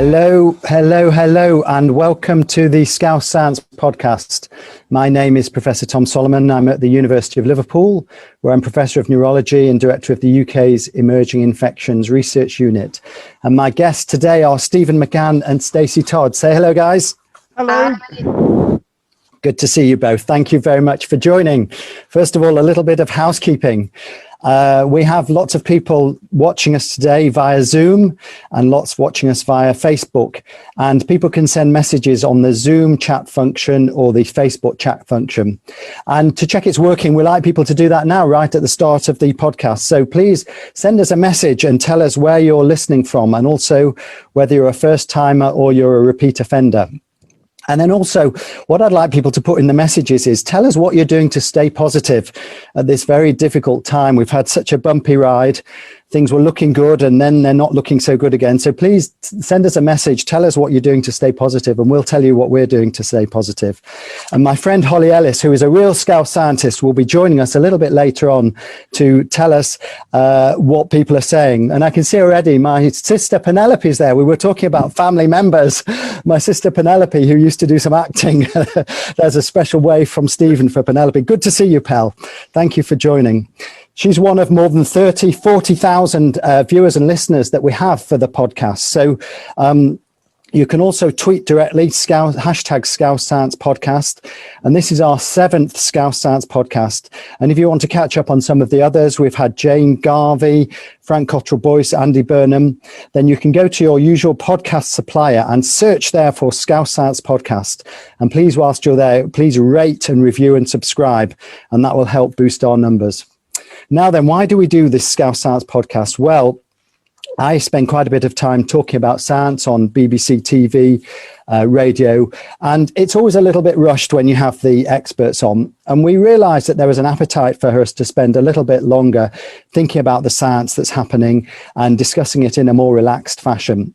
Hello, and welcome to the Scouse Science Podcast. My name is Professor Tom Solomon. I'm at the University of Liverpool, where I'm Professor of Neurology and Director of the UK's Emerging Infections Research Unit. And my guests today are Stephen McGann and Stacy Todd. Say hello, guys. Hello. Good to see you both. Thank you very much for joining. First of all, a little bit of housekeeping. We have lots of people watching us today via Zoom and lots watching us via Facebook. And people can send messages on the Zoom chat function or the Facebook chat function. And to check it's working, we like people to do that now, right at the start of the podcast. So please send us a message and tell us where you're listening from, and also whether you're a first timer or you're a repeat offender. And then also, what I'd like people to put in the messages is tell us what you're doing to stay positive at this very difficult time. We've had such a bumpy ride. Things were looking good and then they're not looking so good again. So please send us a message. Tell us what you're doing to stay positive, and we'll tell you what we're doing to stay positive. And my friend Holly Ellis, who is a real Scouse scientist, will be joining us a little bit later on to tell us what people are saying. And I can see already my sister Penelope's there. We were talking about family members. My sister Penelope, who used to do some acting. There's a special wave from Stephen for Penelope. Good to see you, Pel. Thank you for joining. She's one of more than 40,000 viewers and listeners that we have for the podcast. So you can also tweet directly, hashtag Scouse Science Podcast. And this is our 7th Scouse Science Podcast. And if you want to catch up on some of the others, we've had Jane Garvey, Frank Cottrell Boyce, Andy Burnham. Then you can go to your usual podcast supplier and search there for Scouse Science Podcast. And please, whilst you're there, please rate and review and subscribe. And that will help boost our numbers. Now then, why do we do this Scouse Science Podcast? Well, I spend quite a bit of time talking about science on BBC TV, radio, and it's always a little bit rushed when you have the experts on. And we realized that there was an appetite for us to spend a little bit longer thinking about the science that's happening and discussing it in a more relaxed fashion.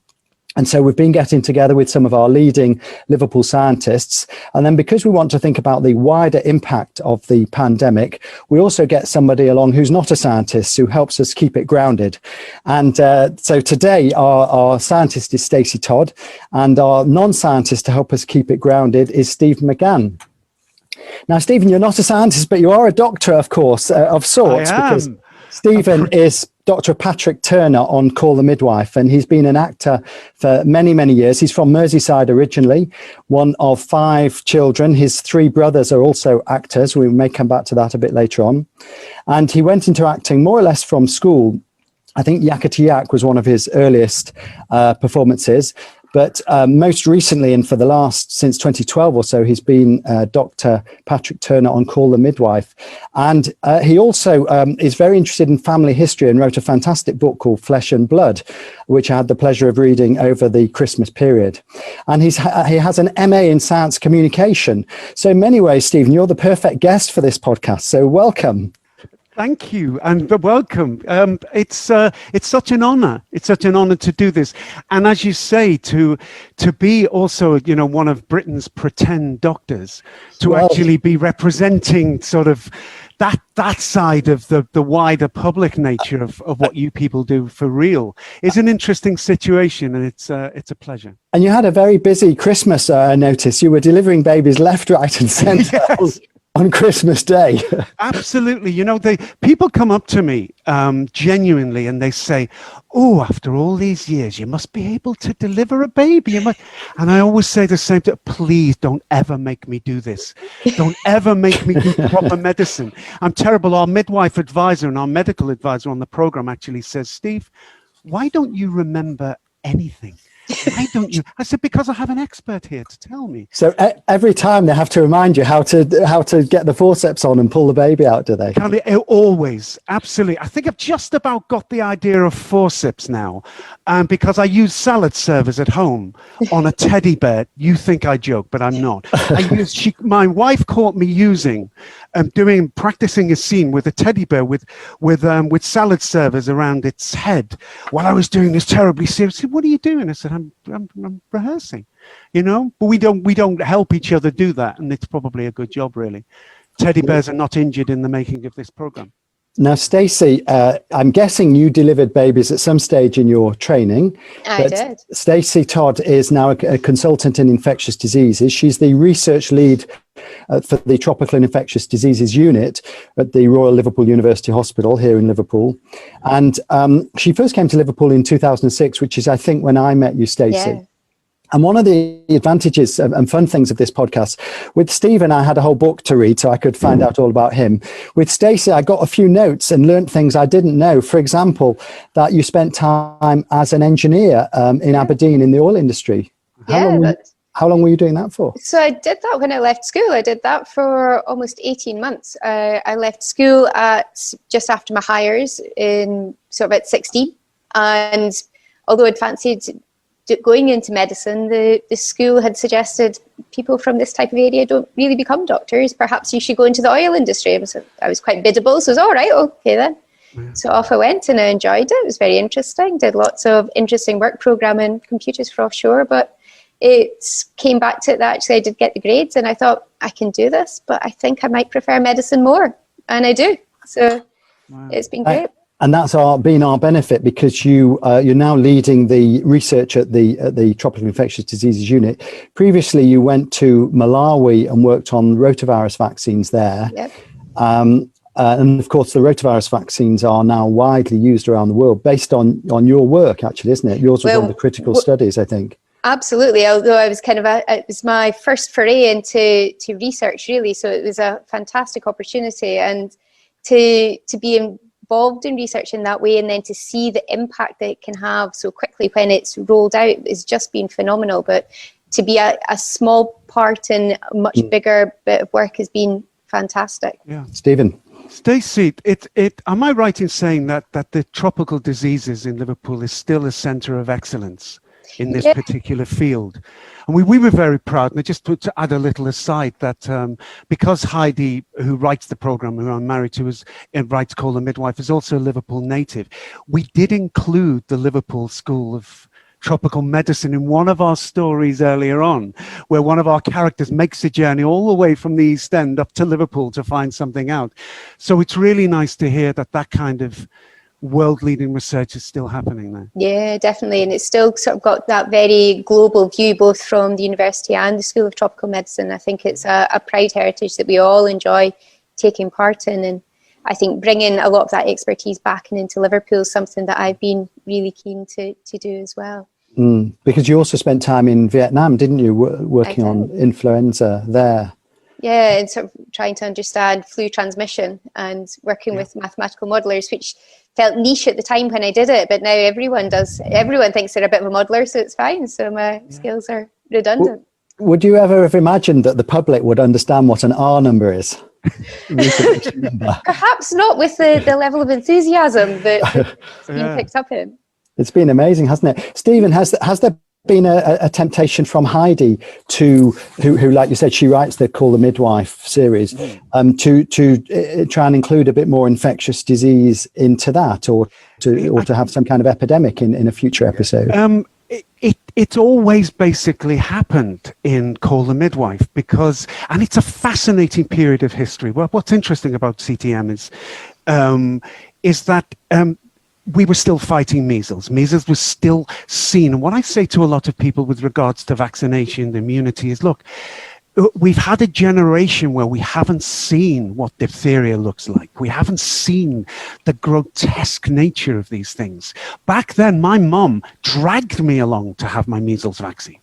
And so we've been getting together with some of our leading Liverpool scientists. And then because we want to think about the wider impact of the pandemic, we also get somebody along who's not a scientist, who helps us keep it grounded. And so today our scientist is Stacy Todd, and our non-scientist to help us keep it grounded is Stephen McGann. Now, Stephen, you're not a scientist, but you are a doctor, of course, of sorts, because Stephen is Dr. Patrick Turner on Call the Midwife, and he's been an actor for many, many years. He's from Merseyside originally, one of 5 children. His 3 brothers are also actors. We may come back to that a bit later on. And he went into acting more or less from school. I think Yakety Yak was one of his earliest performances. But most recently, and since 2012 or so, he's been Dr. Patrick Turner on Call the Midwife. And he also is very interested in family history and wrote a fantastic book called Flesh and Blood, which I had the pleasure of reading over the Christmas period. And he has an MA in science communication. So in many ways, Stephen, you're the perfect guest for this podcast. So welcome. Thank you and welcome. It's such an honor. It's such an honor to do this. And as you say, to be also, one of Britain's pretend doctors, to actually be representing sort of that side of the wider public nature of what you people do for real is an interesting situation, and it's a pleasure. And you had a very busy Christmas, I noticed. You were delivering babies left, right and centre. Yes. On Christmas Day. Absolutely. People come up to me genuinely and they say, oh, after all these years, you must be able to deliver a baby. And I always say the same thing, please don't ever make me do this. Don't ever make me do proper medicine. I'm terrible. Our midwife advisor and our medical advisor on the program actually says, Steve, why don't you remember anything? Why don't you? I said, because I have an expert here to tell me. So every time they have to remind you how to get the forceps on and pull the baby out, do they? Always, absolutely. I think I've just about got the idea of forceps now, because I use salad servers at home on a teddy bear. You think I joke, but I'm not. My wife caught me practicing a scene with a teddy bear with salad servers around its head while I was doing this terribly serious. She said, what are you doing? I said, I'm rehearsing, but we don't help each other do that. And it's probably a good job, really. Teddy bears are not injured in the making of this program. Now, Stacy, I'm guessing you delivered babies at some stage in your training. I did. Stacy Todd is now a consultant in infectious diseases. She's the research lead for the Tropical and Infectious Diseases Unit at the Royal Liverpool University Hospital here in Liverpool. And she first came to Liverpool in 2006, which is, I think, when I met you, Stacy. Yeah. And one of the advantages and fun things of this podcast, with Stephen, I had a whole book to read so I could find out all about him. With Stacey, I got a few notes and learnt things I didn't know. For example, that you spent time as an engineer in Aberdeen in the oil industry. How long were you doing that for? So I did that when I left school. I did that for almost 18 months. I left school at just after my hires in sort of at 16. And although I'd fancied going into medicine, the school had suggested people from this type of area don't really become doctors. Perhaps you should go into the oil industry. I was quite biddable, so I was all right, okay then. Yeah. So off I went and I enjoyed it. It was very interesting. Did lots of interesting work programming computers for offshore, but it came back to it that actually I did get the grades and I thought I can do this, but I think I might prefer medicine more. And I do. So It's been great. And that's been our benefit because you're now leading the research at the Tropical Infectious Diseases Unit. Previously, you went to Malawi and worked on rotavirus vaccines there. Yep. And of course, the rotavirus vaccines are now widely used around the world based on your work, actually, isn't it? Yours was one of the critical studies, I think. Absolutely. Although I was it was my first foray into research, really. So it was a fantastic opportunity, and to be involved in research in that way and then to see the impact that it can have so quickly when it's rolled out is just been phenomenal. But to be a small part in a much bigger bit of work has been fantastic. Yeah. Stephen. Stacey, am I right in saying that the tropical diseases in Liverpool is still a centre of excellence in this particular field? And we were very proud, and just to add a little aside, that because Heidi, who writes the programme, who I'm married to, writes Call the Midwife, is also a Liverpool native, we did include the Liverpool School of Tropical Medicine in one of our stories earlier on, where one of our characters makes a journey all the way from the East End up to Liverpool to find something out. So it's really nice to hear that kind of world-leading research is still happening there. Yeah, definitely. And it's still sort of got that very global view, both from the university and the School of Tropical Medicine. I think it's a proud heritage that we all enjoy taking part in. And I think bringing a lot of that expertise back and into Liverpool is something that I've been really keen to do as well. Because you also spent time in Vietnam, didn't you, working on influenza there? Yeah, and sort of trying to understand flu transmission and working with mathematical modelers, which felt niche at the time when I did it, but now everyone does. Everyone thinks they're a bit of a modeler, so it's fine. So my skills are redundant. Would you ever have imagined that the public would understand what an R number is? Perhaps not with the level of enthusiasm that it's been picked up in. It's been amazing, hasn't it? Stephen, has there been a temptation from Heidi who, like you said, she writes the Call the Midwife series, to try and include a bit more infectious disease into that, or to have some kind of epidemic in a future episode? It's always basically happened in Call the Midwife and it's a fascinating period of history. Well, what's interesting about CTM is that we were still fighting measles. Measles was still seen. And what I say to a lot of people with regards to vaccination, the immunity is, look, we've had a generation where we haven't seen what diphtheria looks like. We haven't seen the grotesque nature of these things. Back then, my mum dragged me along to have my measles vaccine.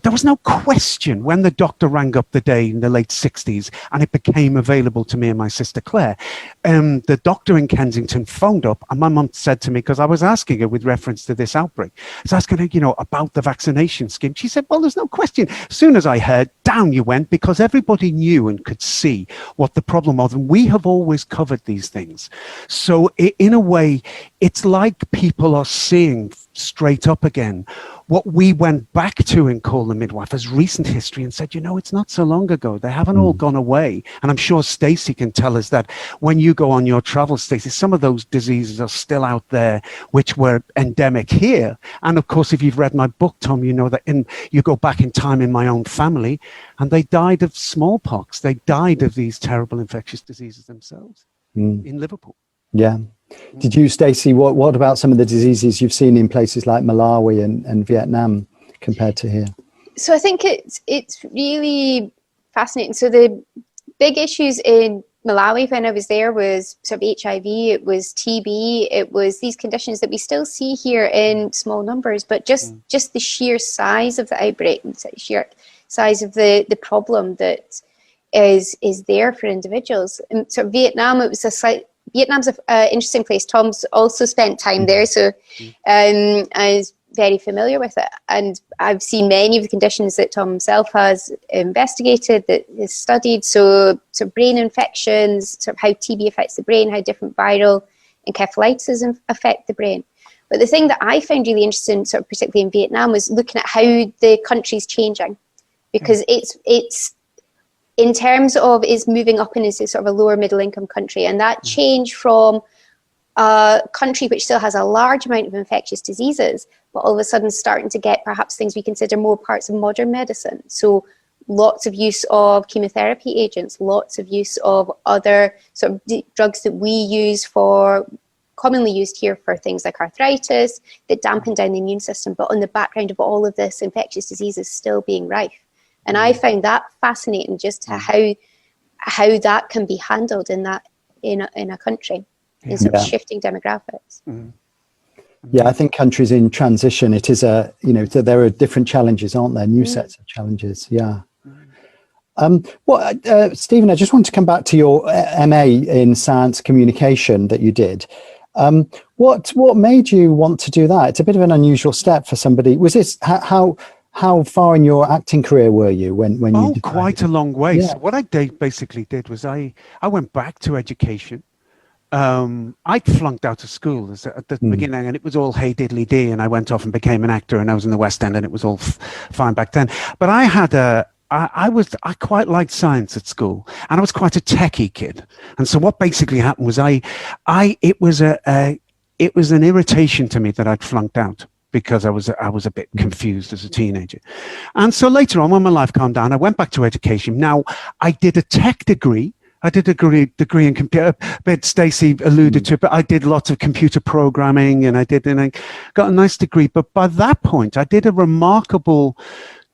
There was no question when the doctor rang up the day in the late 60s and it became available to me and my sister Claire. The doctor in Kensington phoned up and my mum said to me, because I was asking her with reference to this outbreak, I was asking her, about the vaccination scheme. She said, well, there's no question. As soon as I heard, down you went, because everybody knew and could see what the problem was. And we have always covered these things. So in a way, it's like people are seeing straight up again what we went back to in Call the Midwife as recent history and said, it's not so long ago. They haven't all gone away. And I'm sure Stacey can tell us that when you go on your travels, Stacey, some of those diseases are still out there, which were endemic here. And of course, if you've read my book, Tom, you know that you go back in time in my own family and they died of smallpox. They died of these terrible infectious diseases themselves in Liverpool. Yeah. Did you, Stacey, what about some of the diseases you've seen in places like Malawi and Vietnam compared to here? So I think it's really fascinating. So the big issues in Malawi when I was there was sort of HIV, it was TB, it was these conditions that we still see here in small numbers, but just the sheer size of the outbreak, sheer size of the problem that is there for individuals. And so Vietnam, Vietnam's an interesting place. Tom's also spent time there, so I was very familiar with it. And I've seen many of the conditions that Tom himself has investigated, that is studied. So brain infections, sort of how TB affects the brain, how different viral encephalitis affect the brain. But the thing that I found really interesting, sort of particularly in Vietnam, was looking at how the country's changing, because it's in terms of is moving up into sort of a lower middle income country, and that change from a country which still has a large amount of infectious diseases, but all of a sudden starting to get perhaps things we consider more parts of modern medicine. So lots of use of chemotherapy agents, lots of use of other sort of drugs that we use commonly used here for things like arthritis that dampen down the immune system, but on the background of all of this, infectious diseases still being rife. And I found that fascinating, just how that can be handled in a country, in sort of shifting demographics. Yeah, I think countries in transition, it is so there are different challenges, aren't there? New sets of challenges. Yeah. Stephen, I just want to come back to your MA in science communication that you did. What made you want to do that? It's a bit of an unusual step for somebody. Was this how far in your acting career were you when you? Oh, quite a long way. Yeah. So what I basically did was I went back to education. I'd flunked out of school at the beginning, and it was all hey diddly dee, and I went off and became an actor, and I was in the West End, and it was all fine back then. But I had I quite liked science at school, and I was quite a techie kid. And so what basically happened was it was an irritation to me that I'd flunked out, because I was a bit confused as a teenager. And so later on, when my life calmed down, I went back to education. Now, I did a tech degree. I did a degree in computer, but Stacey alluded to it, but I did lots of computer programming, and I got a nice degree. But by that point, I did a remarkable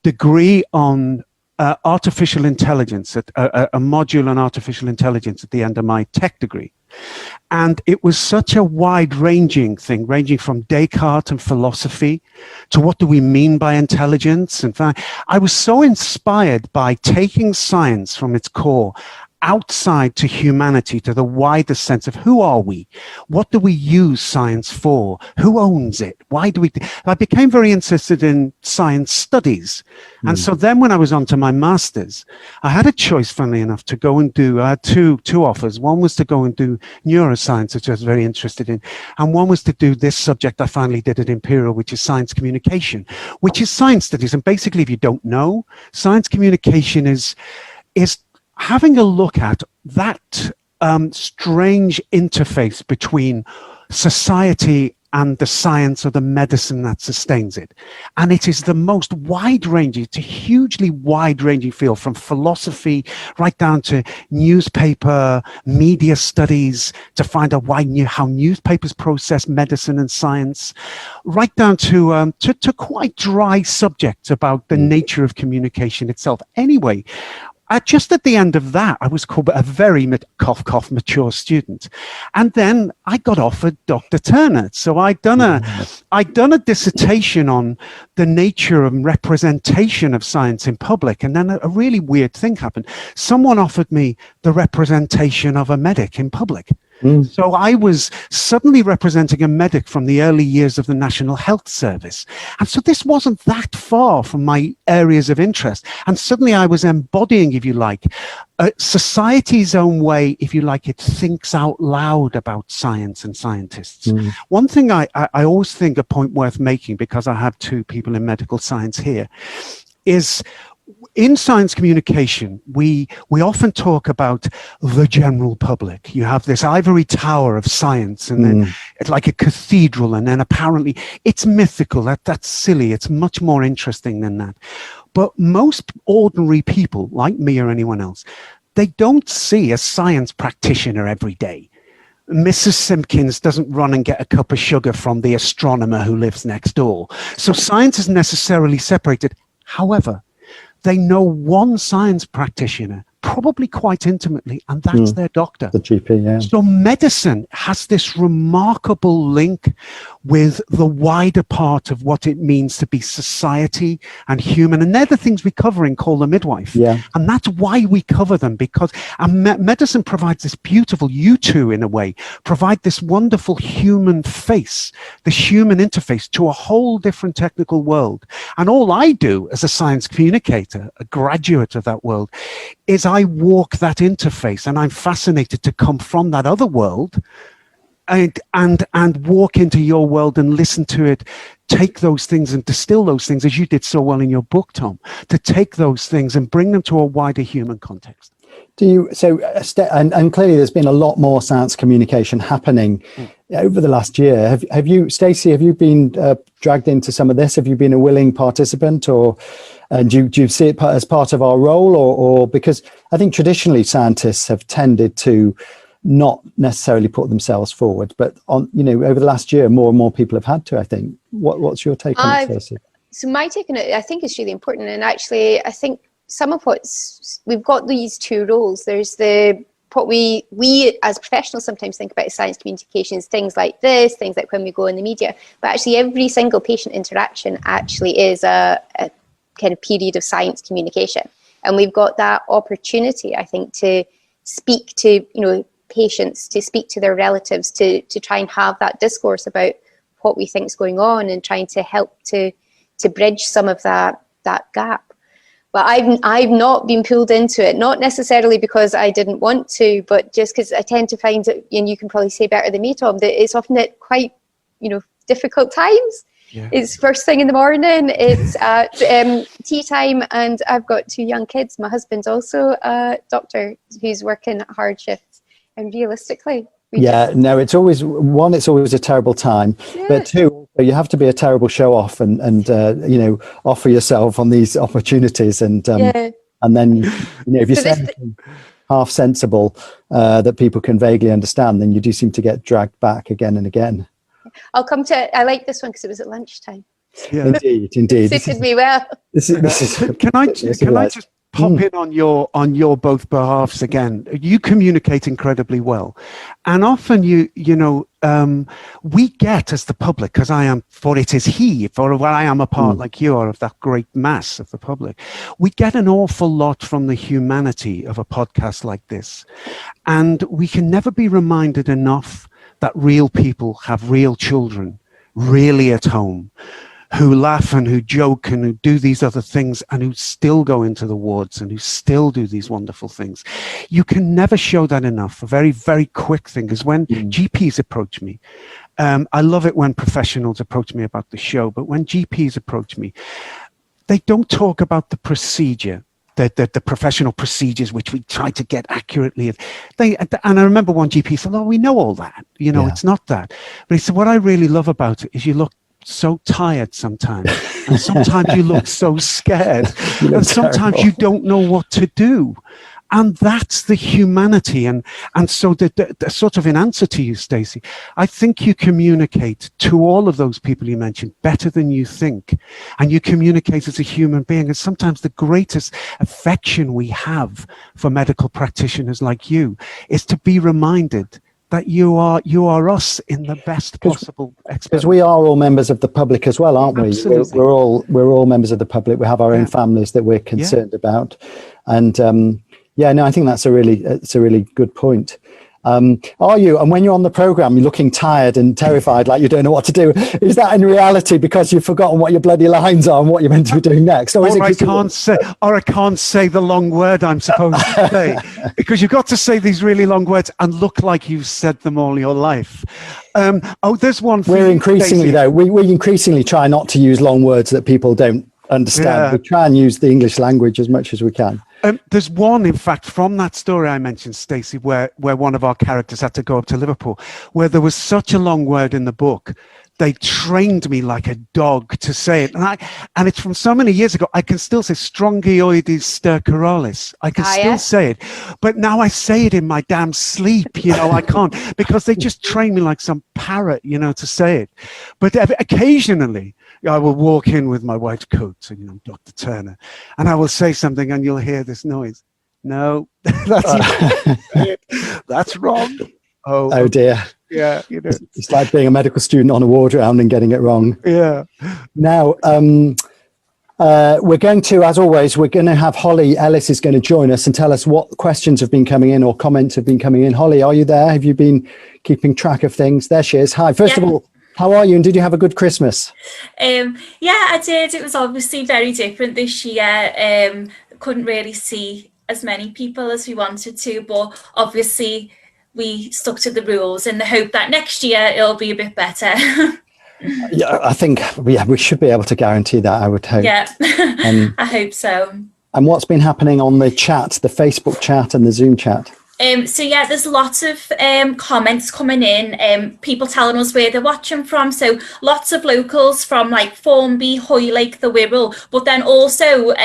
degree on artificial intelligence, a module on artificial intelligence at the end of my tech degree. And it was such a wide-ranging thing, ranging from Descartes and philosophy to what do we mean by intelligence. In fact, I was so inspired by taking science from its core outside to humanity, to the wider sense of who are we? What do we use science for? Who owns it? Why do we? I became very interested in science studies. And so then when I was on to my master's, I had a choice, funnily enough, to go and do two offers. One was to go and do neuroscience, which I was very interested in. And one was to do this subject I finally did at Imperial, which is science communication, which is science studies. And basically, if you don't know, science communication is having a look at that strange interface between society and the science or the medicine that sustains it. And it is the most wide-ranging, it's a hugely wide-ranging field, from philosophy right down to newspaper, media studies, to find out how newspapers process medicine and science, right down to quite dry subjects about the nature of communication itself. Anyway, just at the end of that, I was called a very mature student. And then I got offered Dr. Turner. So I'd done a dissertation on the nature and representation of science in public. And then a really weird thing happened. Someone offered me the representation of a medic in public. So I was suddenly representing a medic from the early years of the National Health Service. And so this wasn't that far from my areas of interest. And suddenly I was embodying, if you like, society's own way, if you like, it thinks out loud about science and scientists. One thing I always think a point worth making, because I have two people in medical science here, is in science communication, we often talk about the general public. You have this ivory tower of science, and then it's like a cathedral, and then apparently it's mythical. That's silly. It's much more interesting than that. But most ordinary people, like me or anyone else, they don't see a science practitioner every day. Mrs. Simpkins doesn't run and get a cup of sugar from the astronomer who lives next door. So science is necessarily separated. However, they know one science practitioner probably quite intimately, and that's their doctor. The GP, yeah. So medicine has this remarkable link with the wider part of what it means to be society and human. And they're the things we cover in Call the Midwife. Yeah. And that's why we cover them, because medicine provides this beautiful, you two in a way, provide this wonderful human face, this human interface to a whole different technical world. And all I do as a science communicator, a graduate of that world, is I walk that interface, and I'm fascinated to come from that other world and walk into your world and listen to it, take those things and distill those things, as you did so well in your book, Tom, to take those things and bring them to a wider human context. And clearly there's been a lot more science communication happening over the last year. Have you, Stacey, have you been dragged into some of this? Have you been a willing participant, or do you see it as part of our role, or because I think traditionally scientists have tended to not necessarily put themselves forward, but over the last year, more and more people have had to, I think. What's your take on it, Stacey? So my take on it, I think, is really important. And actually, I think some of we've got these two roles. There's what we as professionals sometimes think about as science communications, things like this, things like when we go in the media. But actually, every single patient interaction actually is a kind of period of science communication. And we've got that opportunity, I think, to speak to, patients, to speak to their relatives, to try and have that discourse about what we think is going on, and trying to help to bridge some of that gap. But I've not been pulled into it, not necessarily because I didn't want to, but just because I tend to find it, and you can probably say better than me, Tom, that it's often at quite, difficult times. Yeah. It's first thing in the morning, it's at tea time, and I've got two young kids. My husband's also a doctor who's working hard shifts, and realistically, it's always a terrible time, but two, you have to be a terrible show off and offer yourself on these opportunities, and then if you say anything half sensible that people can vaguely understand, then you do seem to get dragged back again and again. I like this one because it was at lunchtime. Yeah. Indeed. It suited me well. Can I just pop in on your both behalves again? You communicate incredibly well, and often we get, as the public, because I am a part like you are of that great mass of the public, we get an awful lot from the humanity of a podcast like this, and we can never be reminded enough that real people have real children really at home, who laugh and who joke and who do these other things, and who still go into the wards and who still do these wonderful things. You can never show that enough. A very, very quick thing is when GPs approach me. I love it when professionals approach me about the show, but when GPs approach me, they don't talk about the procedure. The professional procedures which we try to get accurately. And I remember one GP said, we know all that. It's not that. But he said, what I really love about it is you look so tired sometimes. And sometimes you look so scared. And sometimes you don't know what to do. And that's the humanity. And so the sort of in answer to you, Stacey, I think you communicate to all of those people you mentioned better than you think. And you communicate as a human being. And sometimes the greatest affection we have for medical practitioners like you is to be reminded that you are us in the best possible experience. Because we are all members of the public as well, aren't we? Absolutely. We're all members of the public. We have our own families that we're concerned about. And I think that's a really good point. Are you? And when you're on the program, you're looking tired and terrified, like you don't know what to do. Is that in reality because you've forgotten what your bloody lines are and what you're meant to be doing next? Or I can't say the long word I'm supposed to say, because you've got to say these really long words and look like you've said them all your life. There's one. We increasingly try not to use long words that people don't understand. Yeah. We try and use the English language as much as we can. There's one, in fact, from that story I mentioned, Stacey, where one of our characters had to go up to Liverpool, where there was such a long word in the book they trained me like a dog to say it. And it's from so many years ago, I can still say Strongyloides stercoralis. I can still say it. But now I say it in my damn sleep, I can't, because they just train me like some parrot, to say it. But occasionally, I will walk in with my white coat, and Dr. Turner, and I will say something, and you'll hear this noise. No, that's wrong. Oh dear. Yeah, it's like being a medical student on a ward round and getting it wrong. Yeah. Now, we're going to, as always, we're going to have Holly Ellis is going to join us and tell us what questions have been coming in or comments have been coming in. Holly, are you there? Have you been keeping track of things? There she is. Hi. First of all, how are you? And did you have a good Christmas? Yeah, I did. It was obviously very different this year. Couldn't really see as many people as we wanted to, but obviously we stuck to the rules in the hope that next year it'll be a bit better. Yeah, I think we should be able to guarantee that, I would hope. Yeah, I hope so. And what's been happening on the chat, the Facebook chat and the Zoom chat? So yeah, there's lots of comments coming in, people telling us where they're watching from. So lots of locals from like Formby, Hoylake, the Wirral. But then also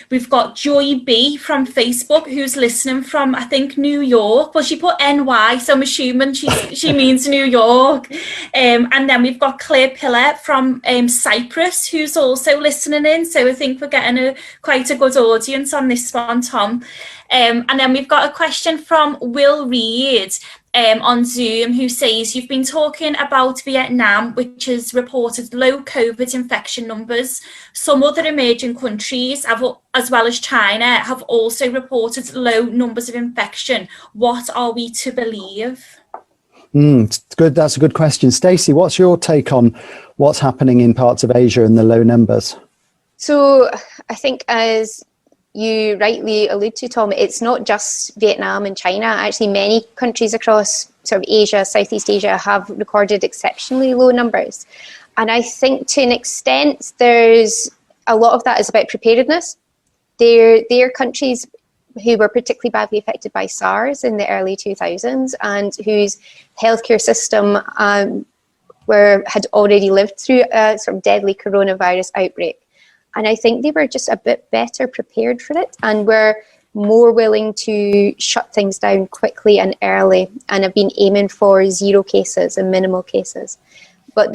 we've got Joy B from Facebook who's listening from, I think, New York. Well, she put NY, so I'm assuming she means New York. And then we've got Claire Pillar from Cyprus who's also listening in. So I think we're getting quite a good audience on this one, Tom. And then we've got a question from Will Reed on Zoom who says, you've been talking about Vietnam, which has reported low COVID infection numbers. Some other emerging countries, as well as China, have also reported low numbers of infection. What are we to believe? It's good. That's a good question. Stacey, what's your take on what's happening in parts of Asia and the low numbers? So I think, as you rightly allude to, Tom, it's not just Vietnam and China. Actually, many countries across sort of Asia, Southeast Asia, have recorded exceptionally low numbers. And I think to an extent, there's a lot of that is about preparedness. They're countries who were particularly badly affected by SARS in the early 2000s and whose healthcare system had already lived through a sort of deadly coronavirus outbreak. And I think they were just a bit better prepared for it and were more willing to shut things down quickly and early and have been aiming for 0 cases and minimal cases. But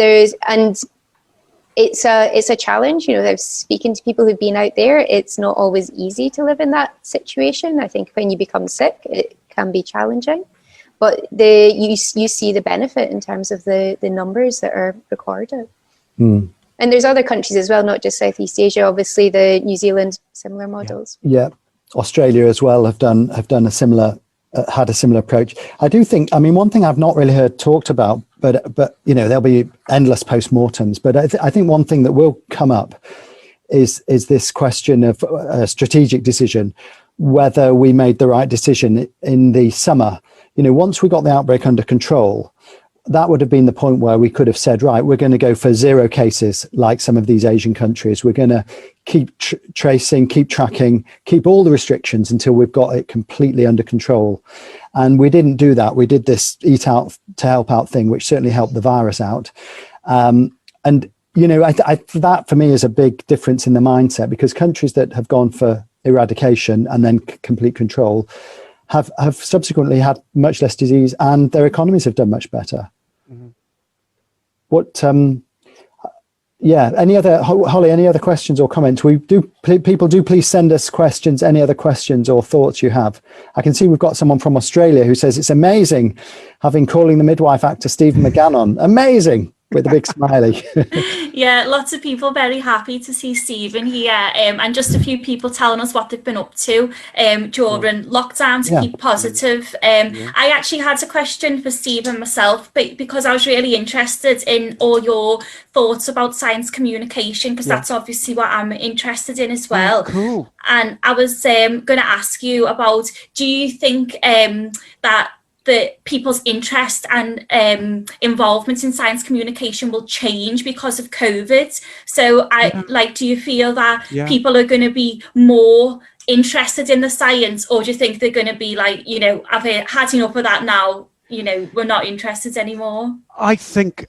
it's a challenge. Speaking to people who've been out there, it's not always easy to live in that situation. I think when you become sick, it can be challenging. But you see the benefit in terms of the numbers that are recorded. And there's other countries as well, not just Southeast Asia. Obviously, the New Zealand similar models. Yeah, Australia as well have done a similar had a similar approach. I do think. I mean, one thing I've not really heard talked about, but there'll be endless postmortems. But I think one thing that will come up is this question of a strategic decision, whether we made the right decision in the summer. Once we got the outbreak under control, that would have been the point where we could have said, right, we're going to go for 0 cases like some of these Asian countries. We're going to keep tracing, keep tracking, keep all the restrictions until we've got it completely under control. And we didn't do that. We did this eat out to help out thing, which certainly helped the virus out. That for me is a big difference in the mindset, because countries that have gone for eradication and then complete control have subsequently had much less disease and their economies have done much better. Mm-hmm. Holly, any other questions or comments? People do please send us questions, any other questions or thoughts you have. I can see we've got someone from Australia who says it's amazing having Calling the Midwife actor Stephen McGann on. Amazing, with a big smiley. Yeah, lots of people very happy to see Stephen here, and just a few people telling us what they've been up to during lockdown to keep positive. I actually had a question for Stephen myself, but because I was really interested in all your thoughts about science communication, because that's obviously what I'm interested in as well. Oh, cool. And I was going to ask you about, do you think that the people's interest and involvement in science communication will change because of COVID? So do you feel that people are going to be more interested in the science, or do you think they're going to be like, I've had enough of that now, we're not interested anymore? I think,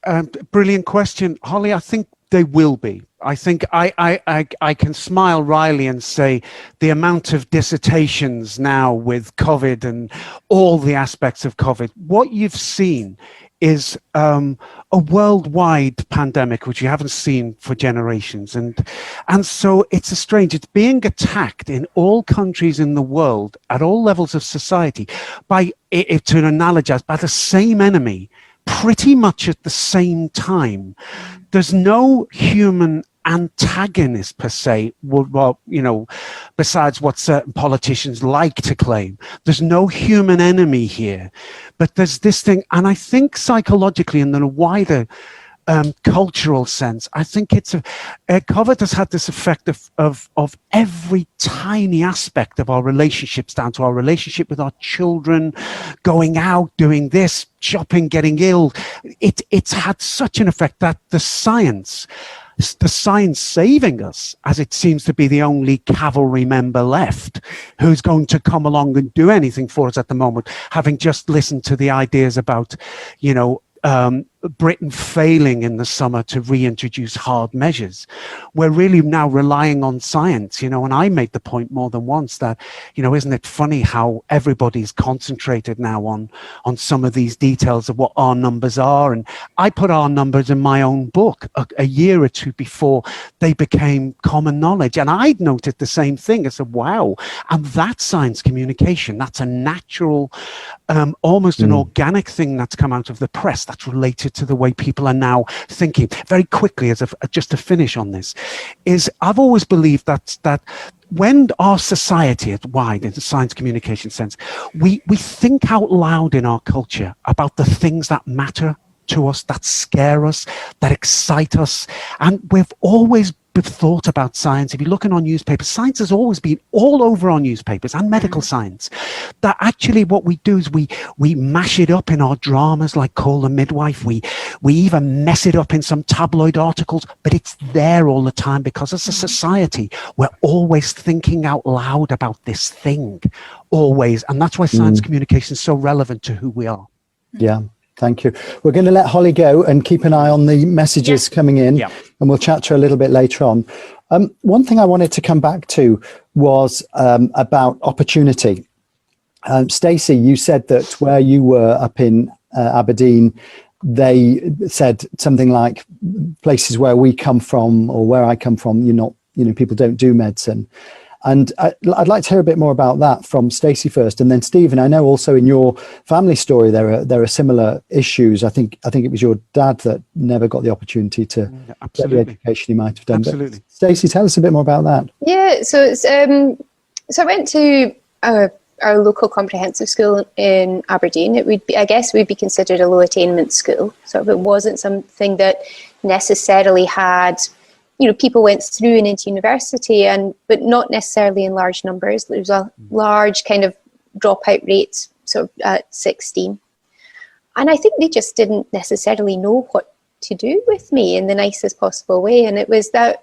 brilliant question, Holly. I think they will be. I think I can smile wryly and say the amount of dissertations now with COVID and all the aspects of COVID, what you've seen is a worldwide pandemic, which you haven't seen for generations. And so it's being attacked in all countries in the world at all levels of society by, to analogize, by the same enemy pretty much at the same time. There's no human antagonist per se, besides what certain politicians like to claim. There's no human enemy here, but there's this thing, and I think psychologically and in a wider cultural sense, I think COVID has had this effect of every tiny aspect of our relationships, down to our relationship with our children, going out, doing this, shopping, getting ill. It's had such an effect that the science saving us, as it seems to be the only cavalry member left who's going to come along and do anything for us at the moment, having just listened to the ideas about, Britain failing in the summer to reintroduce hard measures. We're really now relying on science, and I made the point more than once that, isn't it funny how everybody's concentrated now on some of these details of what our numbers are. And I put our numbers in my own book a year or two before they became common knowledge. And I'd noted the same thing. I said, wow. And that's science communication. That's a natural, almost an organic thing that's come out of the press that's related to the way people are now thinking. Very quickly, just to finish on this, is I've always believed that when our society at wide, in the science communication sense, we think out loud in our culture about the things that matter to us, that scare us, that excite us, and we've always thought about science. If you look in our newspapers, science has always been all over our newspapers, and medical science. That actually what we do is we mash it up in our dramas like Call the Midwife. We even mess it up in some tabloid articles, but it's there all the time because as a society, we're always thinking out loud about this thing, always. And that's why science communication is so relevant to who we are. Yeah. Thank you. We're going to let Holly go and keep an eye on the messages coming in, and we'll chat to her a little bit later on. One thing I wanted to come back to was about opportunity. Stacey, you said that where you were up in Aberdeen, they said something like places where we come from or where I come from, people don't do medicine. And I'd like to hear a bit more about that from Stacey first, and then Stephen. I know also in your family story there are similar issues. I think it was your dad that never got the opportunity to get the education he might have done. Absolutely. Stacey, tell us a bit more about that. Yeah, so it's, so I went to our local comprehensive school in Aberdeen. It would be, I guess, would be considered a low attainment school. So it wasn't something that necessarily had, people went through and into university, but not necessarily in large numbers. There was a large kind of dropout rate, sort of at 16. And I think they just didn't necessarily know what to do with me in the nicest possible way. And it was that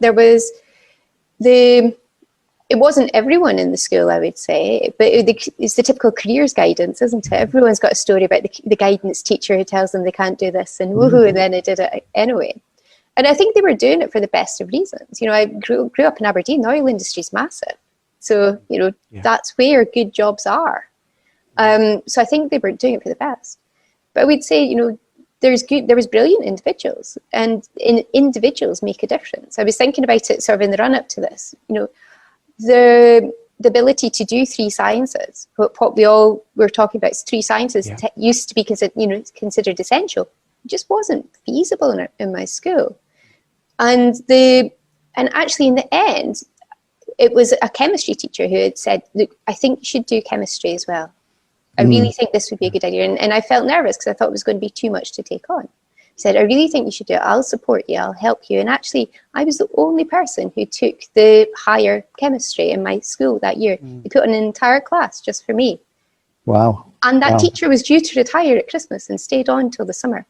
it wasn't everyone in the school, I would say, but it's the typical careers guidance, isn't it? Everyone's got a story about the guidance teacher who tells them they can't do this and woohoo, and then they did it anyway. And I think they were doing it for the best of reasons. I grew up in Aberdeen. The oil industry is massive. So, that's where good jobs are. So I think they were doing it for the best. But I would say, there was brilliant individuals, and individuals make a difference. I was thinking about it sort of in the run up to this, the ability to do three sciences, what we all were talking about is three sciences, used to be considered essential. It just wasn't feasible in my school. And actually in the end, it was a chemistry teacher who had said, look, I think you should do chemistry as well. I really think this would be a good idea. And I felt nervous because I thought it was going to be too much to take on. He said, I really think you should do it. I'll support you. I'll help you. And actually, I was the only person who took the higher chemistry in my school that year. They put on an entire class just for me. Wow. And that teacher was due to retire at Christmas and stayed on till the summer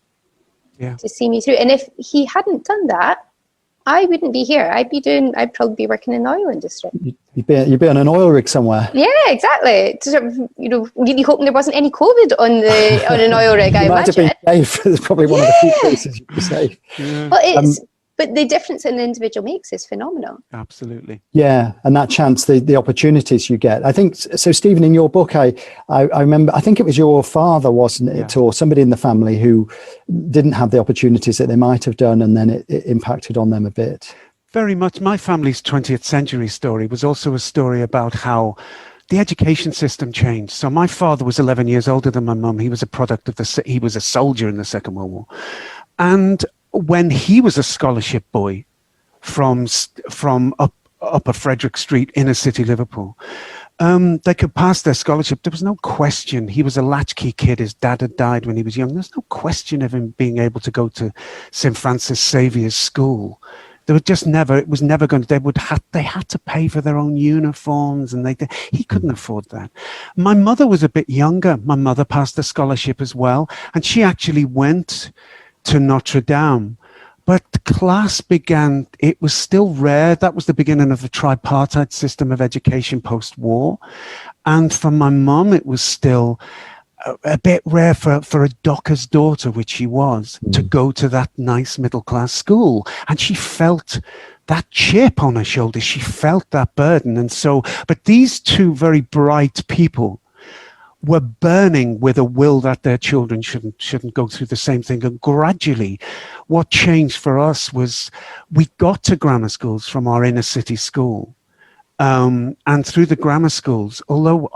to see me through. And if he hadn't done that, I wouldn't be here. I'd probably be working in the oil industry. You'd be on an oil rig somewhere. Yeah, exactly. Sort of, really hoping there wasn't any COVID on an oil rig. I might imagine. have been safe. It's probably one of the few places you could be safe. Yeah. Well, but the difference an individual makes is phenomenal. Absolutely. Yeah, and that chance, the opportunities you get. I think so. Stephen, in your book, I remember. I think it was your father, wasn't it, or somebody in the family who didn't have the opportunities that they might have done, and then it impacted on them a bit. Very much. My family's 20th century story was also a story about how the education system changed. So my father was 11 years older than my mum. He was a product of he was a soldier in the Second World War, and when he was a scholarship boy from Upper Frederick Street, inner city Liverpool, they could pass their scholarship. There was no question. He was a latchkey kid. His dad had died when he was young. There's no question of him being able to go to St. Francis Xavier's school. They would just never. It was never going to. They had to pay for their own uniforms, and he couldn't afford that. My mother was a bit younger. My mother passed the scholarship as well, and she actually went to Notre Dame. But the class began, it was still rare. That was the beginning of the tripartite system of education post-war. And for my mum, it was still a bit rare for a docker's daughter, which she was, to go to that nice middle-class school. And she felt that chip on her shoulder. She felt that burden. And so, but these two very bright people were burning with a will that their children shouldn't go through the same thing. And gradually, what changed for us was we got to grammar schools from our inner city school. And through the grammar schools, although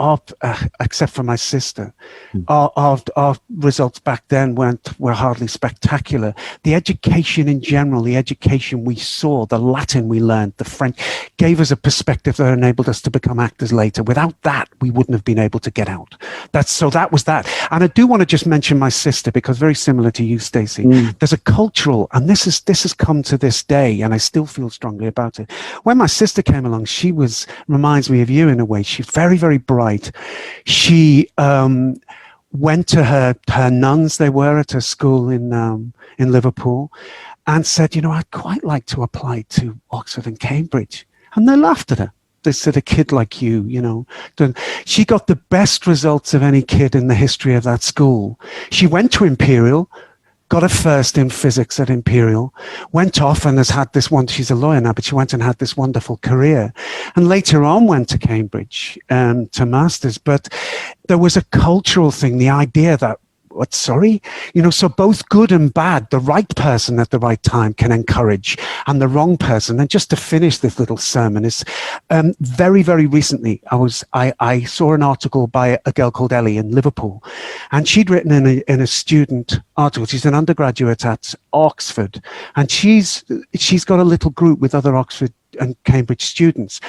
except for my sister, our results back then were hardly spectacular. The education in general, the education we saw, the Latin we learned, the French, gave us a perspective that enabled us to become actors later. Without that, we wouldn't have been able to get out. That was that. And I do want to just mention my sister, because very similar to you, Stacey, there's a cultural, and this has come to this day, and I still feel strongly about it. When my sister came along, she reminds me of you in a way. She's very, very bright. She went to her nuns, they were at her school in Liverpool, and said, I'd quite like to apply to Oxford and Cambridge. And they laughed at her. They said, a kid like you, She got the best results of any kid in the history of that school. She went to Imperial, got a first in physics at Imperial, went off and has had this one, she's a lawyer now, but she went and had this wonderful career. And later on went to Cambridge to masters. But there was a cultural thing, the idea that, so both good and bad, the right person at the right time can encourage, and the wrong person. And just to finish this little sermon is, very, very recently, I saw an article by a girl called Ellie in Liverpool, and she'd written in a student article. She's an undergraduate at Oxford, and she's got a little group with other Oxford and Cambridge students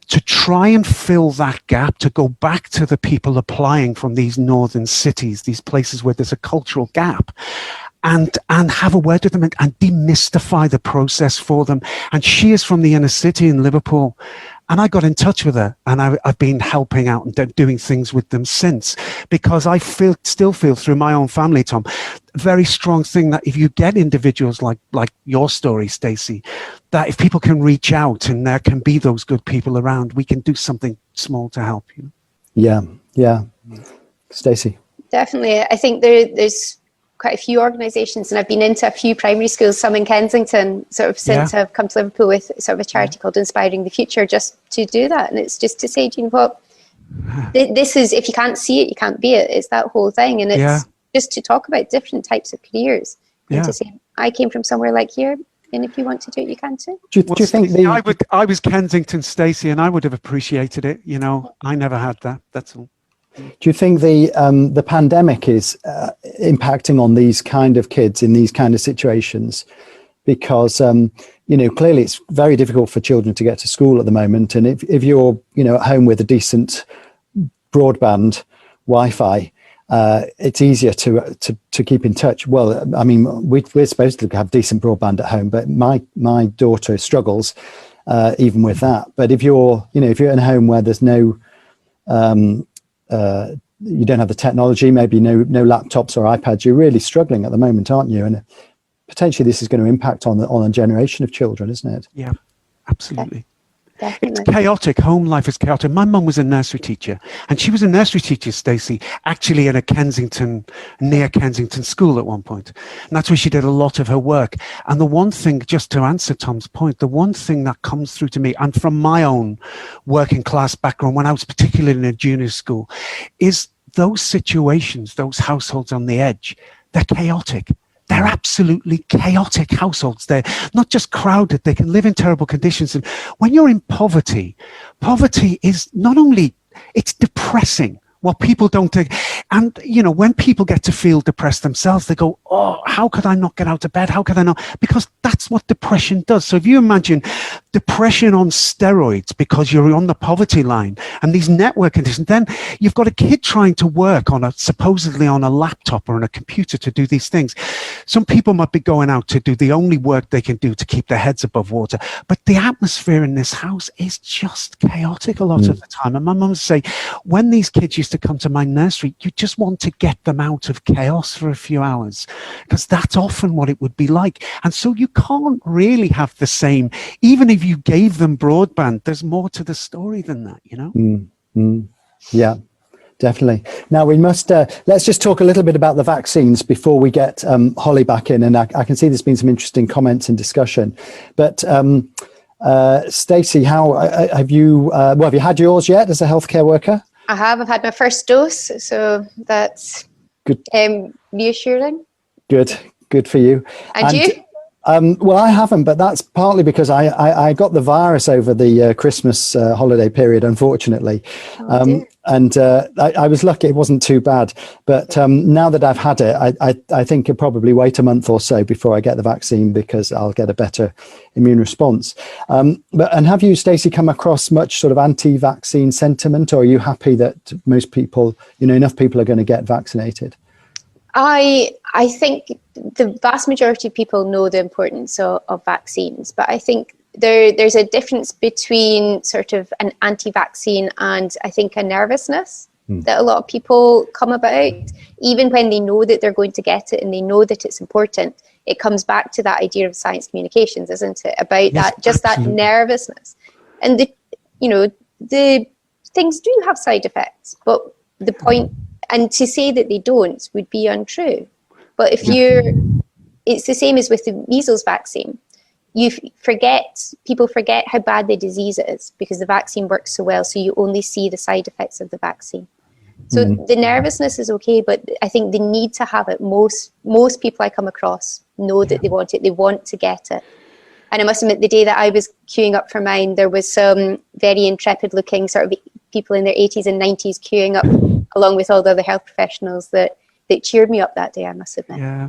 to try and fill that gap, to go back to the people applying from these northern cities, these places where there's a cultural gap, and have a word with them and demystify the process for them. And she is from the inner city in Liverpool. And I got in touch with her, and I've been helping out and doing things with them since, because I still feel through my own family, Tom, very strong thing that if you get individuals like your story, Stacey, that if people can reach out and there can be those good people around, we can do something small to help you. Yeah. Stacey? Definitely. I think there's quite a few organisations, and I've been into a few primary schools, some in Kensington, sort of since I've come to Liverpool, with sort of a charity called Inspiring the Future, just to do that. And it's just to say, this is, if you can't see it, you can't be it. It's that whole thing. And it's just to talk about different types of careers and to say, I came from somewhere like here, and if you want to do it, you can too. Do you think I was Kensington, Stacey, and I would have appreciated it. I never had that. That's all. Do you think the pandemic is impacting on these kind of kids in these kind of situations? Because, clearly it's very difficult for children to get to school at the moment. And if you're, at home with a decent broadband Wi-Fi, it's easier to keep in touch. Well, I mean, we're supposed to have decent broadband at home, but my daughter struggles even with that. But if you're in a home where there's no, you don't have the technology, maybe no laptops or iPads, you're really struggling at the moment, aren't you? And potentially this is going to impact on a generation of children, isn't it? Yeah, absolutely. Definitely. It's chaotic. Home life is chaotic. My mum was a nursery teacher, and she was a nursery teacher, Stacey, actually in a near Kensington school at one point. And that's where she did a lot of her work. And the one thing, just to answer Tom's point, the one thing that comes through to me, and from my own working class background, when I was particularly in a junior school, is those situations, those households on the edge, they're chaotic. They're absolutely chaotic households. They're not just crowded, they can live in terrible conditions. And when you're in poverty, poverty is not only, it's depressing. What people don't take. And, you know, when people get to feel depressed themselves, they go, oh, how could I not get out of bed? How could I not? Because that's what depression does. So if you imagine depression on steroids because you're on the poverty line and these network conditions, then you've got a kid trying to work supposedly on a laptop or on a computer to do these things. Some people might be going out to do the only work they can do to keep their heads above water. But the atmosphere in this house is just chaotic a lot of the time. And my mum would say, when these kids used to come to my nursery, you just want to get them out of chaos for a few hours, because that's often what it would be like. And so you can't really have the same, even if you gave them broadband, there's more to the story than that, you know? Yeah, definitely. Now we must, let's just talk a little bit about the vaccines before we get Holly back in. And I can see there's been some interesting comments and discussion, but Stacey, how have you had yours yet as a healthcare worker? I have. I've had my first dose, so that's good. Reassuring. Good for you. And you? Well, I haven't, but that's partly because I got the virus over the Christmas holiday period, unfortunately. And I was lucky it wasn't too bad. But now that I've had it, I think I'll probably wait a month or so before I get the vaccine, because I'll get a better immune response. And have you, Stacey, come across much sort of anti-vaccine sentiment, or are you happy that most people, enough people are going to get vaccinated? I think the vast majority of people know the importance of vaccines, but I think there's a difference between sort of an anti-vaccine and I think a nervousness that a lot of people come about, even when they know that they're going to get it and they know that it's important. It comes back to that idea of science communications, isn't it? About that nervousness. And the things do have side effects, but the point, and to say that they don't would be untrue. But it's the same as with the measles vaccine. People forget how bad the disease is because the vaccine works so well, so you only see the side effects of the vaccine. So the nervousness is okay, but I think the need to have it, most people I come across know that they want it, they want to get it. And I must admit, the day that I was queuing up for mine, there was some very intrepid looking sort of people in their 80s and 90s queuing up along with all the other health professionals that cheered me up that day, I must admit. Yeah,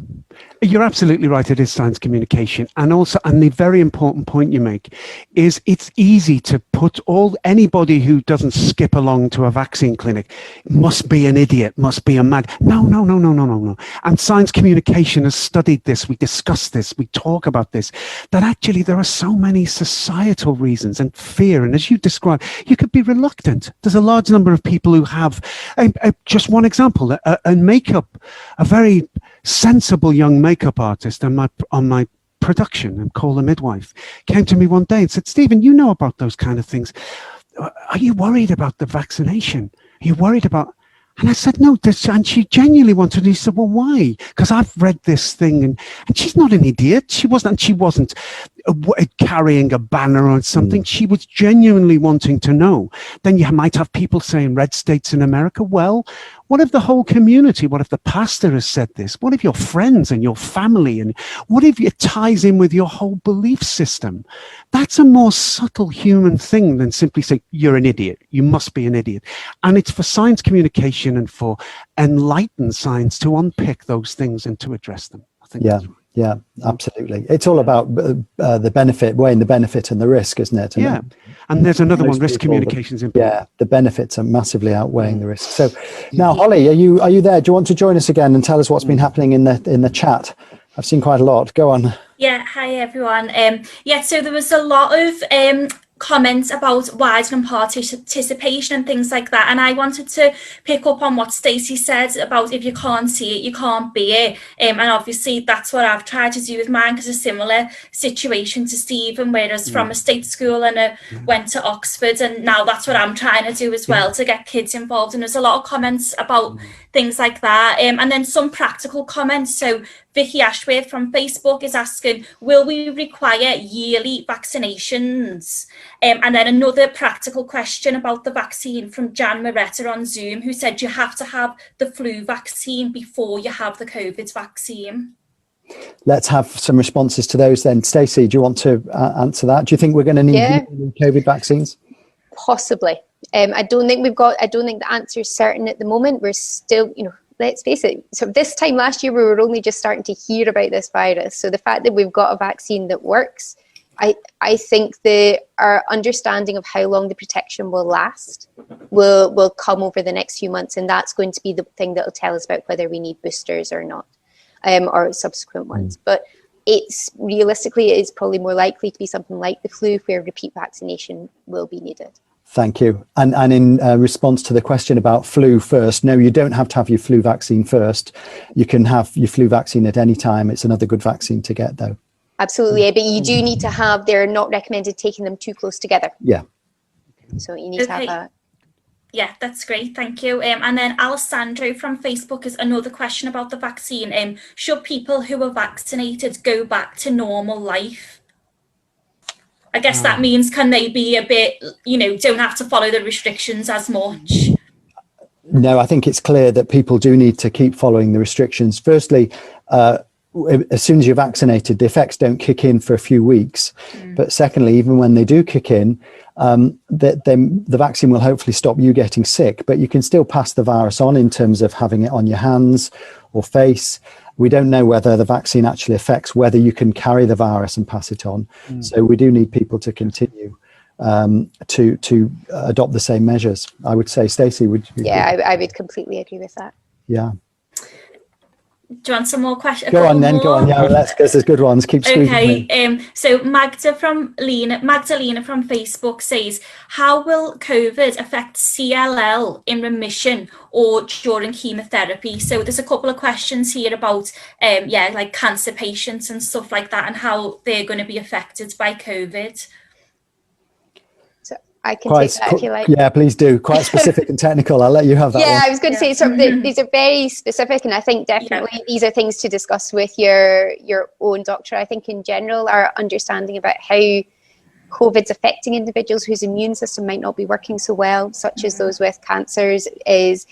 you're absolutely right. It is science communication. And the very important point you make is it's easy to put anybody who doesn't skip along to a vaccine clinic must be an idiot, must be a mad. No. And science communication has studied this. We discuss this. We talk about this, that actually there are so many societal reasons and fear. And as you described, you could be reluctant. There's a large number of people who have, just one example, a makeup, a very sensible young makeup artist on my production and Call the Midwife came to me one day and said, Stephen, you know about those kind of things. Are you worried about the vaccination? Are you worried about... And I said, no, and she genuinely wanted to. He said, well, why? Because I've read this thing, and she's not an idiot. She wasn't carrying a banner or something. She was genuinely wanting to know. Then you might have people saying red states in America. Well, what if the whole community, what if the pastor has said this? What if your friends and your family, and what if it ties in with your whole belief system? That's a more subtle human thing than simply say, you're an idiot. You must be an idiot. And it's for science communication and for enlightened science to unpick those things and to address them. I think that's right. Yeah, absolutely. It's all about the benefit, weighing the benefit and the risk, isn't it? And there's another one, risk communication is important. Yeah, the benefits are massively outweighing the risk. So now, Holly, are you there? Do you want to join us again and tell us what's been happening in the chat? I've seen quite a lot. Go on. Yeah, hi everyone. So there was a lot of comments about widening participation and things like that, and I wanted to pick up on what Stacey said about if you can't see it, you can't be it, and obviously that's what I've tried to do with mine, because a similar situation to Stephen, whereas from a state school and went to Oxford, and now that's what I'm trying to do as well, to get kids involved. And there's a lot of comments about things like that, and then some practical comments. So Vicky Ashworth from Facebook is asking, will we require yearly vaccinations? And then another practical question about the vaccine from Jan Moretta on Zoom, who said you have to have the flu vaccine before you have the COVID vaccine. Let's have some responses to those then. Stacey, do you want to answer that? Do you think we're going to need COVID vaccines? Possibly. I don't think the answer is certain at the moment. We're still, let's face it, so this time last year we were only just starting to hear about this virus. So the fact that we've got a vaccine that works, I think our understanding of how long the protection will last will come over the next few months, and that's going to be the thing that will tell us about whether we need boosters or not, or subsequent ones. But realistically, it is probably more likely to be something like the flu, where repeat vaccination will be needed. Thank you. And in response to the question about flu first, no, you don't have to have your flu vaccine first. You can have your flu vaccine at any time. It's another good vaccine to get, though. Absolutely, but you do need to they're not recommended taking them too close together. Yeah. So you need to have a... Yeah, that's great. Thank you. And then Alessandro from Facebook has another question about the vaccine. Should people who are vaccinated go back to normal life? I guess that means, can they be a bit, don't have to follow the restrictions as much? No, I think it's clear that people do need to keep following the restrictions. Firstly, as soon as you're vaccinated, the effects don't kick in for a few weeks. But secondly, even when they do kick in, the vaccine will hopefully stop you getting sick, but you can still pass the virus on in terms of having it on your hands or face. We don't know whether the vaccine actually affects whether you can carry the virus and pass it on. So we do need people to continue to adopt the same measures. I would say, Stacey, would you? Yeah, I would completely agree with that. Yeah. Do you want some more questions? Go on. Yeah, let's, because there's good ones. Keep squeezing. Okay. So Magdalena from Facebook says, how will COVID affect CLL in remission or during chemotherapy? So there's a couple of questions here about, like cancer patients and stuff like that, and how they're going to be affected by COVID. I can take that if you like. Yeah, please do. Quite specific and technical. I'll let you have that one. I was going to say, these are very specific, and I think definitely these are things to discuss with your own doctor. I think in general, our understanding about how COVID's affecting individuals whose immune system might not be working so well, such as those with cancers, is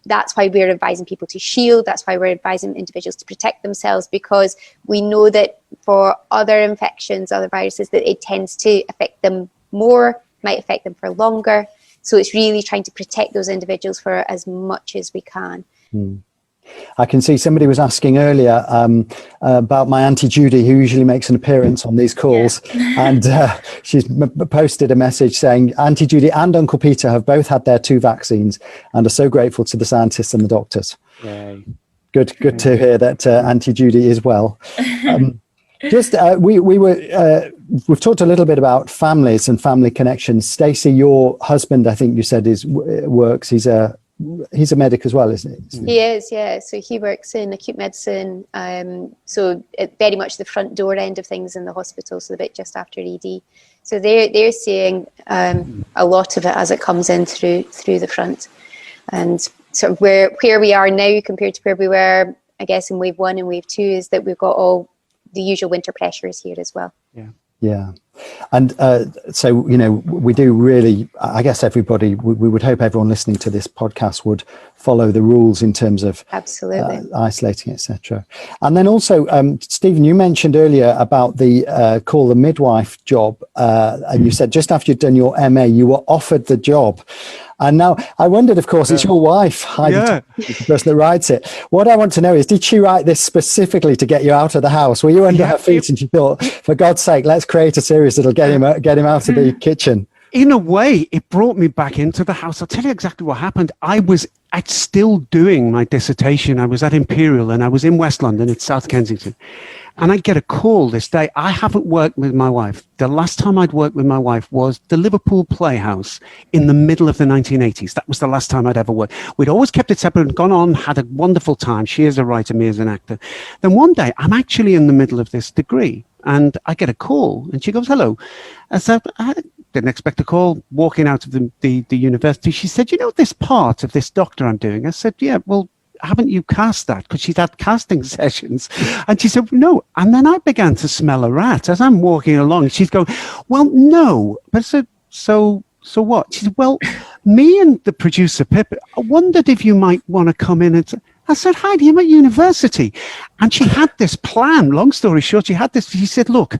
that's why we're advising people to shield. That's why we're advising individuals to protect themselves, because we know that for other infections, other viruses, that it tends to affect them more, might affect them for longer. So it's really trying to protect those individuals for as much as we can. I can see somebody was asking earlier about my Auntie Judy, who usually makes an appearance on these calls. And she's posted a message saying, Auntie Judy and Uncle Peter have both had their 2 vaccines and are so grateful to the scientists and the doctors. Yay. Good to hear that Auntie Judy is well. We've talked a little bit about families and family connections. Stacey, your husband, I think you said, works. He's a medic as well, isn't he? He is, yeah. So he works in acute medicine. So very much the front door end of things in the hospital, so the bit just after ED. So they're seeing a lot of it as it comes in through the front, and sort of where we are now compared to where we were, I guess, in wave 1 and wave 2, is that we've got all the usual winter pressures here as well. Yeah. And so, we do really, I guess everybody, we would hope everyone listening to this podcast would follow the rules in terms of absolutely isolating, etc. And then also, Stephen, you mentioned earlier about the Call the Midwife job, and you said just after you'd done your MA, you were offered the job. And now I wondered, of course, it's your wife, Heidi, the person that writes it. What I want to know is, did she write this specifically to get you out of the house? Were you under her feet and she thought, for God's sake, let's create a series that'll get him out of the kitchen? In a way, it brought me back into the house. I'll tell you exactly what happened. I was still doing my dissertation. I was at Imperial and I was in West London, it's South Kensington. And I get a call this day. I haven't worked with my wife. The last time I'd worked with my wife was the Liverpool Playhouse in the middle of the 1980s. That was the last time I'd ever worked. We'd always kept it separate and gone on, had a wonderful time. She is a writer, me as an actor. Then one day, I'm actually in the middle of this degree, and I get a call, and she goes, hello. I said, I didn't expect a call. Walking out of the university, she said, you know this part of this doctor I'm doing? I said, yeah, well, haven't you cast that? Because she'd had casting sessions. And she said, no. And then I began to smell a rat as I'm walking along. She's going, well, no. But I said, so what? She said, well, me and the producer, Pip, I wondered if you might want to come in and... I said, Heidi, I'm at university. And she had this plan. Long story short, she said, look,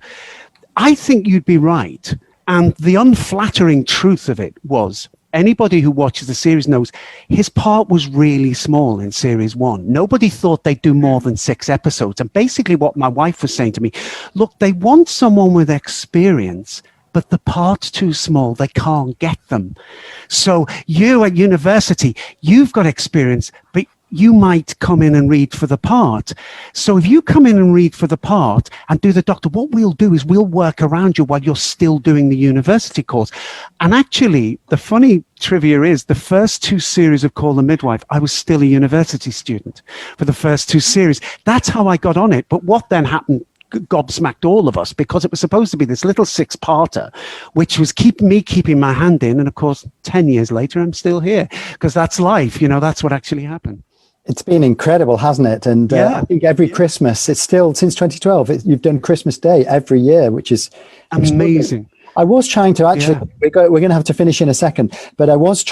I think you'd be right. And the unflattering truth of it was, anybody who watches the series knows his part was really small in series 1. Nobody thought they'd do more than 6 episodes. And basically what my wife was saying to me, look, they want someone with experience, but the part's too small. They can't get them. So you at university, you've got experience, but you might come in and read for the part. So if you come in and read for the part and do the doctor, what we'll do is we'll work around you while you're still doing the university course. And actually, the funny trivia is the first 2 series of Call the Midwife, I was still a university student for the first 2 series. That's how I got on it. But what then happened gobsmacked all of us, because it was supposed to be this little 6-parter, which was keeping my hand in. And of course, 10 years later, I'm still here, because that's life. You know, that's what actually happened. It's been incredible, hasn't it? And I think every Christmas, it's still, since 2012, you've done Christmas Day every year, which is amazing. I was trying to actually, we're going to have to finish in a second, but I was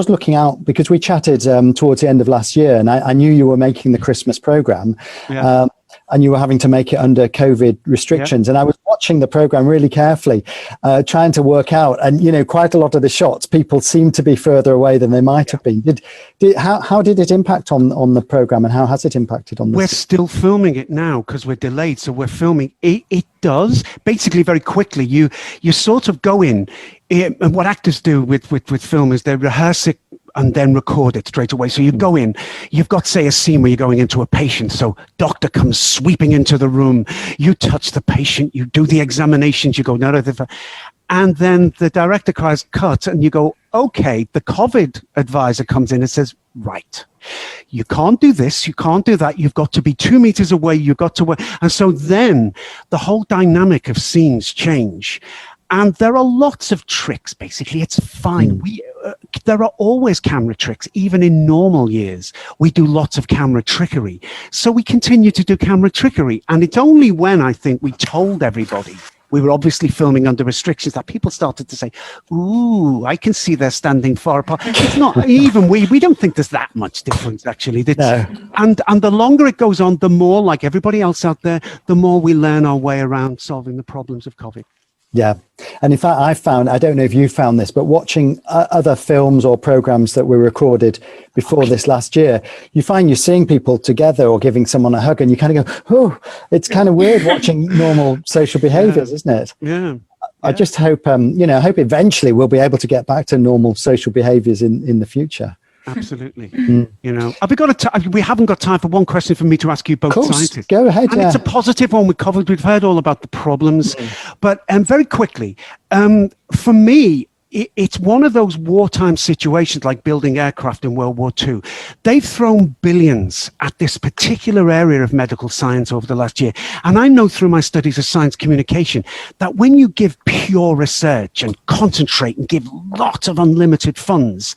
looking out, because we chatted towards the end of last year, and I knew you were making the Christmas program. And you were having to make it under COVID restrictions. And I was watching the program really carefully, trying to work out. And, you know, quite a lot of the shots, people seem to be further away than they might have been. How did it impact on the program, and how has it impacted on this? We're still filming it now because we're delayed. So we're filming. It does basically very quickly. You sort of go in, and what actors do with film is they rehearse it and then record it straight away. So you go in, you've got, say, a scene where you're going into a patient. So doctor comes sweeping into the room. You touch the patient, you do the examinations, you go, no, and then the director cries cut, and you go, okay, the COVID advisor comes in and says, right, you can't do this, you can't do that, you've got to be 2 meters away, you've got to work. And so then the whole dynamic of scenes change. And there are lots of tricks, basically. It's fine. There are always camera tricks. Even in normal years, we do lots of camera trickery. So we continue to do camera trickery. And it's only when I think we told everybody we were obviously filming under restrictions that people started to say, ooh, I can see they're standing far apart. It's not even we don't think there's that much difference, actually. No. And the longer it goes on, the more, like everybody else out there, the more we learn our way around solving the problems of COVID. Yeah. And in fact, I don't know if you found this, but watching other films or programs that were recorded before this last year, you find you're seeing people together or giving someone a hug, and you kind of go, oh, it's kind of weird watching normal social behaviors, isn't it? Yeah. I just hope, hope eventually we'll be able to get back to normal social behaviors in the future. Absolutely. You know, we haven't got time for one question for me to ask you both, scientists. Go ahead. And it's a positive one. We've heard all about the problems, but very quickly, for me, it's one of those wartime situations like building aircraft in World War II. They've thrown billions at this particular area of medical science over the last year. And I know through my studies of science communication that when you give pure research and concentrate and give lots of unlimited funds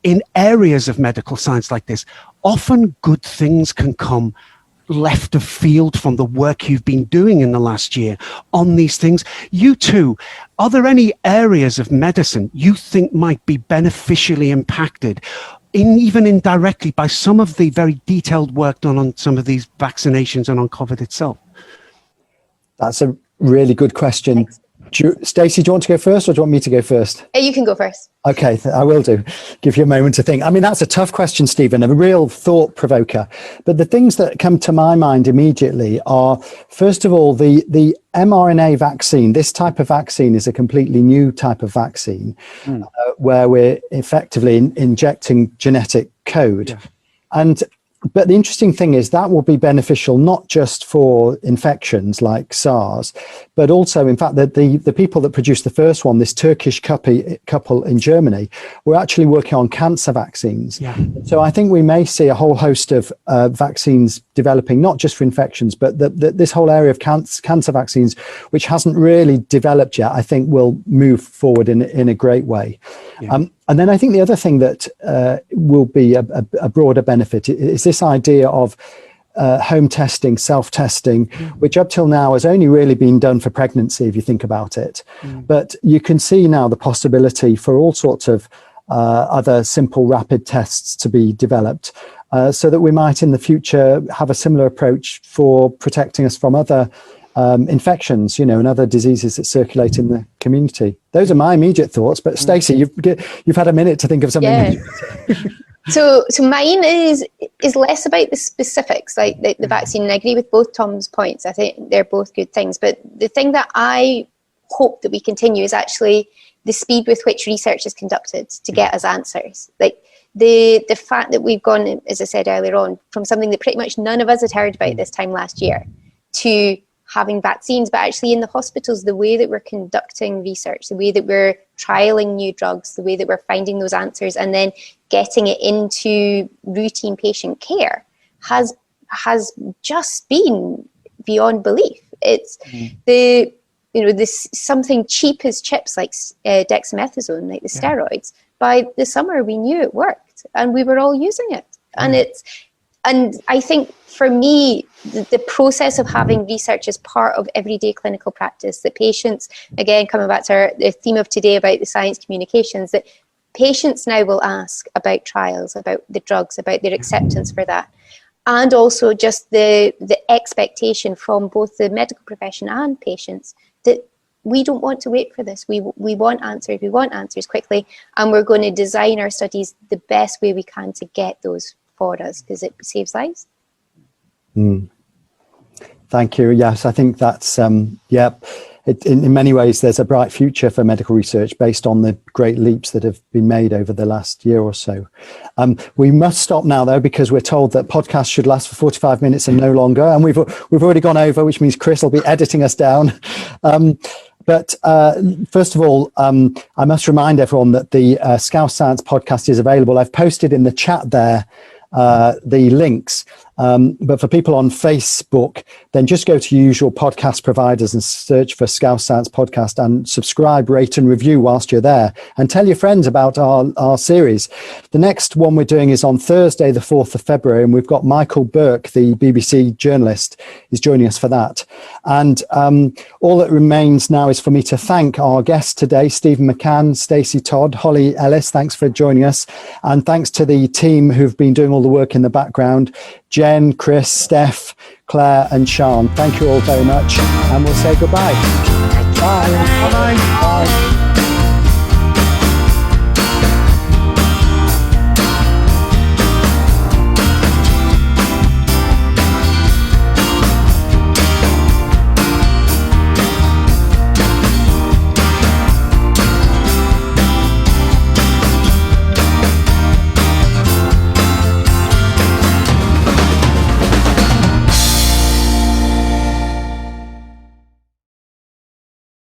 in areas of medical science like this, often good things can come left of field from the work you've been doing in the last year on these things. You too, are there any areas of medicine you think might be beneficially impacted, even indirectly, by some of the very detailed work done on some of these vaccinations and on COVID itself? That's a really good question. Thanks. Stacey, do you want to go first, or do you want me to go first? You can go first. Okay, I will do. Give you a moment to think. I mean, that's a tough question, Stephen, a real thought provoker. But the things that come to my mind immediately are, first of all, the mRNA vaccine. This type of vaccine is a completely new type of vaccine where we're effectively injecting genetic code. Yeah. And But the interesting thing is that will be beneficial not just for infections like SARS, but also, in fact, the people that produced the first one, this Turkish couple in Germany, were actually working on cancer vaccines. Yeah. So I think we may see a whole host of vaccines developing, not just for infections, but this whole area of cancer vaccines, which hasn't really developed yet, I think will move forward in a great way. Yeah. And then I think the other thing that will be a broader benefit is this idea of home testing, self-testing, which up till now has only really been done for pregnancy, if you think about it. But you can see now the possibility for all sorts of other simple rapid tests to be developed, so that we might in the future have a similar approach for protecting us from other infections, and other diseases that circulate in the community. Those are my immediate thoughts. But Stacey, you've had a minute to think of something. Yeah. So mine is less about the specifics, like the vaccine. And I agree with both Tom's points. I think they're both good things. But the thing that I hope that we continue is actually the speed with which research is conducted to get us answers. Like the fact that we've gone, as I said earlier on, from something that pretty much none of us had heard about this time last year to having vaccines, but actually in the hospitals, the way that we're conducting research, the way that we're trialing new drugs, the way that we're finding those answers and then getting it into routine patient care has just been beyond belief. It's this something cheap as chips like dexamethasone, like the steroids. By the summer, we knew it worked and we were all using it. And I think for me, the process of having research as part of everyday clinical practice, that patients, again, coming back to the theme of today about the science communications, that patients now will ask about trials, about the drugs, about their acceptance for that. And also just the expectation from both the medical profession and patients that we don't want to wait for this. We want answers. We want answers quickly. And we're going to design our studies the best way we can to get those for us because it saves lives. Thank you. Yes, I think that's, in many ways, there's a bright future for medical research based on the great leaps that have been made over the last year or so. We must stop now, though, because we're told that podcasts should last for 45 minutes and no longer. And we've already gone over, which means Chris will be editing us down. But first of all, I must remind everyone that the Scouse Science Podcast is available. I've posted in the chat there the links. But for people on Facebook, then just go to your usual podcast providers and search for Scouse Science Podcast and subscribe, rate and review whilst you're there. And tell your friends about our series. The next one we're doing is on Thursday, the 4th of February. And we've got Michael Burke, the BBC journalist, is joining us for that. And all that remains now is for me to thank our guests today, Stephen McGann, Stacy Todd, Holly Ellis. Thanks for joining us. And thanks to the team who've been doing all the work in the background. Jen, Chris, Steph, Claire and Sean. Thank you all very much and we'll say goodbye. Bye. Bye. Bye.